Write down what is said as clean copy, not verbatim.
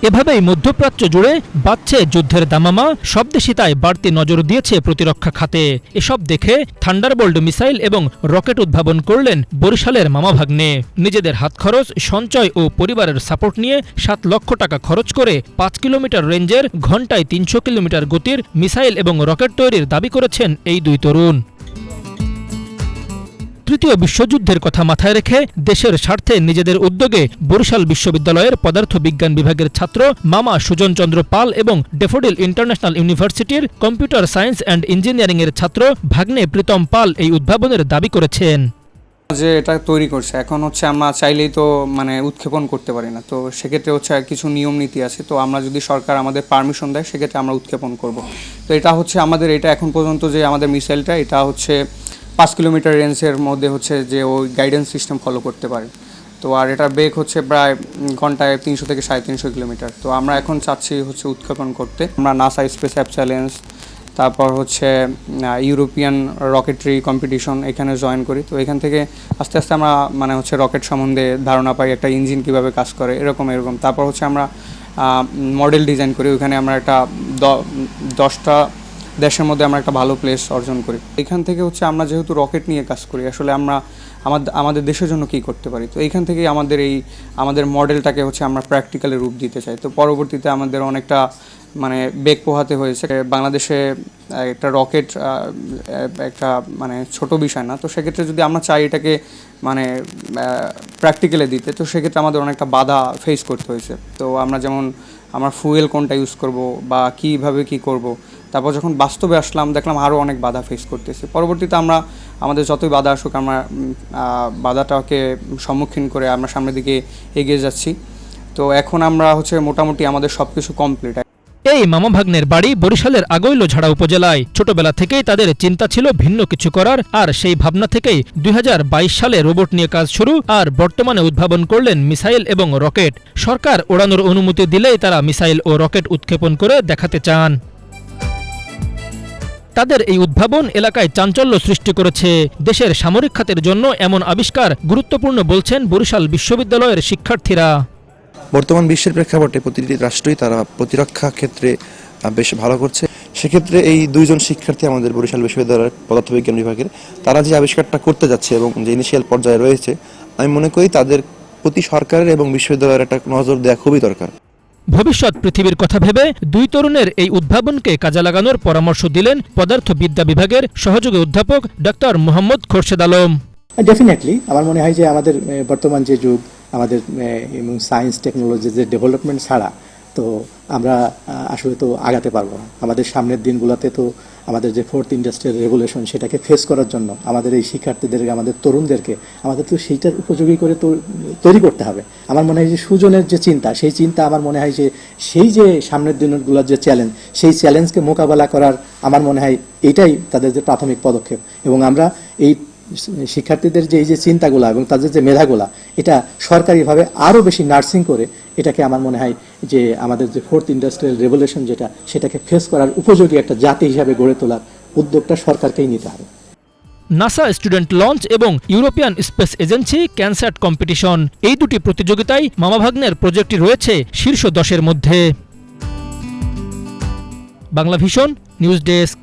এভাবেই মধ্যপ্রাচ্য জুড়ে বাড়ছে যুদ্ধের দামামা। সব দেশই তাই বাড়তি নজর দিয়েছে প্রতিরক্ষা খাতে। এসব দেখে থান্ডারবোল্ট মিসাইল এবং রকেট উদ্ভাবন করলেন বরিশালের মামাভাগ্নে। নিজেদের হাত খরচ, সঞ্চয় ও পরিবারের সাপোর্ট নিয়ে ৭ লক্ষ টাকা খরচ করে ৫ কিলোমিটার রেঞ্জের ঘণ্টায় ৩০০ কিলোমিটার গতির মিসাইল এবং রকেট তৈরির দাবি করেছেন এই দুই তরুণ। তৃতীয় বিশ্বযুদ্ধের কথা মাথায় রেখে দেশের স্বার্থে নিজেদের উদ্যোগে বরিশাল বিশ্ববিদ্যালয়ের পদার্থ বিজ্ঞান বিভাগের ছাত্র মামা সুজন চন্দ্র পাল এবং ডেফোডিল ইন্টারন্যাশনাল ইউনিভার্সিটির কম্পিউটার সায়েন্স অ্যান্ড ইঞ্জিনিয়ারিংয়ের ছাত্র ভাগ্নে প্রীতম পাল এই উদ্ভাবনের দাবি করেছেন। যে এটা তৈরি করছে এখন আমরা চাইলেই তো উৎক্ষেপণ করতে পারি না, তো সেক্ষেত্রে কিছু নিয়ম নীতি আছে। তো আমরা যদি সরকার আমাদের পারমিশন দেয় সেক্ষেত্রে আমরা উৎক্ষেপণ করব। তো এটা আমাদের এটা এখন পর্যন্ত যে আমাদের মিসাইলটা এটা 5 কিলোমিটার রেঞ্জের মধ্যে যে ওই গাইডেন্স সিস্টেম ফলো করতে পারে। তো আর এটার বেগ প্রায় ঘন্টায় 300 থেকে 350 কিলোমিটার। তো আমরা এখন চাচ্ছি উৎক্ষেপণ করতে। আমরা নাসা স্পেস অ্যাপ চ্যালেঞ্জ, তারপর ইউরোপিয়ান রকেটরি কম্পিটিশন এখানে জয়েন করি। তো এখান থেকে আস্তে আস্তে আমরা রকেট সম্বন্ধে ধারণা পাই, একটা ইঞ্জিন কিভাবে কাজ করে এরকম। তারপর আমরা মডেল ডিজাইন করি। ওইখানে আমরা একটা 10টা দেশের মধ্যে আমরা একটা ভালো প্লেস অর্জন করি। এখান থেকে আমরা যেহেতু রকেট নিয়ে কাজ করি, আসলে আমরা আমাদের দেশের জন্য কী করতে পারি। তো এইখান থেকেই আমাদের মডেলটাকে আমরা প্র্যাকটিক্যালি রূপ দিতে চাই। তো পরবর্তীতে আমাদের অনেকটা বেগ পোহাতে হয়েছে। বাংলাদেশে একটা রকেট একটা ছোট বিষয় না। তো সেক্ষেত্রে যদি আমরা চাই এটাকে প্র্যাকটিক্যালি দিতে, তো সেক্ষেত্রে আমাদের অনেকটা বাধা ফেস করতে হয়েছে। তো আমরা ফুয়েল কোনটা ইউজ করব বা কীভাবে কী করব, তারপর যখন বাস্তবে আসলাম দেখলাম আরও অনেক বাধা ফেস করতেছি। পরবর্তীতে আমাদের যতই বাধা আসুক আমরা বাধাটাকে সম্মুখীন করে আমরা সামনের দিকে এগিয়ে যাচ্ছি। তো এখন আমরা মোটামুটি আমাদের সব কিছু কমপ্লিট। এই মামাভাগ্নের বাড়ি বরিশালের আগৈলঝাড়া উপজেলায়। ছোটবেলা থেকেই তাদের চিন্তা ছিল ভিন্ন কিছু করার, আর সেই ভাবনা থেকেই ২০২২ সালে রোবট নিয়ে কাজ শুরু, আর বর্তমানে উদ্ভাবন করলেন মিসাইল এবং রকেট। সরকার ওড়ানোর অনুমতি দিলেই তারা মিসাইল ও রকেট উৎক্ষেপণ করে দেখাতে চান। তাদের এই উদ্ভাবন এলাকায় চাঞ্চল্য সৃষ্টি করেছে। দেশের সামরিক খাতের জন্য এমন আবিষ্কার গুরুত্বপূর্ণ বলছেন বরিশাল বিশ্ববিদ্যালয়ের শিক্ষার্থীরা। বর্তমান বিশ্বের প্রেক্ষাপটে প্রতিটি রাষ্ট্রই তারা প্রতিরক্ষা ক্ষেত্রে বেশ ভালো করছে। সেক্ষেত্রে এই দুইজন শিক্ষার্থী আমাদের বরিশাল বিশ্ববিদ্যালয়ের পদার্থবিজ্ঞান বিভাগের, তারা যে আবিষ্কারটা করতে যাচ্ছে এবং যে ইনিশিয়াল পর্যায়ে রয়েছে, আমি মনে করি তাদের প্রতি সরকারের এবং বিশ্ববিদ্যালয়ের একটা নজর দেওয়া খুবই দরকার। ভবিষ্যৎ পৃথিবীর কথা ভেবে দুই তরুণের এই উদ্ভাবনকে কাজে লাগানোর পরামর্শ দিলেন পদার্থবিদ্যা বিভাগের সহযোগী অধ্যাপক ডক্টর মোহাম্মদ খোরশেদ আলম। ডেফিনেটলি আমার মনে হয় যে আমাদের বর্তমান যে যুগ, আমাদের সায়েন্স টেকনোলজি যে ডেভেলপমেন্ট ছাড়া তো আমরা আসলে তো আগাতে পারবো না। আমাদের সামনের দিনগুলোতে তো আমাদের যে 4th ইন্ডাস্ট্রিয়াল রেভলিউশন সেটাকে ফেস করার জন্য আমাদের এই শিক্ষার্থীদেরকে, আমাদের তরুণদেরকে আমাদের তো সেইটার উপযোগী করে তৈরি করতে হবে। আমার মনে হয় যে সুজনের যে চিন্তা, সেই চিন্তা আমার মনে হয় যে সেই যে সামনের দিনগুলোর যে চ্যালেঞ্জ, সেই চ্যালেঞ্জকে মোকাবেলা করার আমার মনে হয় এটাই তাদের যে প্রাথমিক পদক্ষেপ। এবং আমরা এই শিক্ষার্থীদের যে এই যে চিন্তাগুলা এবং তাদের যে মেধাগুলা, এটা সরকারিভাবে আরও বেশি নার্সিং করে এটাকে আমার মনে হয় যে আমাদের যে 4th ইন্ডাস্ট্রিয়াল রেভলিউশন যেটা, সেটাকে ফেস করার উপযোগী একটা জাতি হিসাবে গড়ে তোলার উদ্যোগটা সরকারকেই নিতে হবে। নাসা স্টুডেন্ট লঞ্চ এবং ইউরোপিয়ান স্পেস এজেন্সি ক্যানস্যাট কম্পিটিশন, এই দুটি প্রতিযোগিতায় মামাভাগ্নের প্রজেক্টটি রয়েছে শীর্ষ 10-এর মধ্যে। Bangla vision news desk.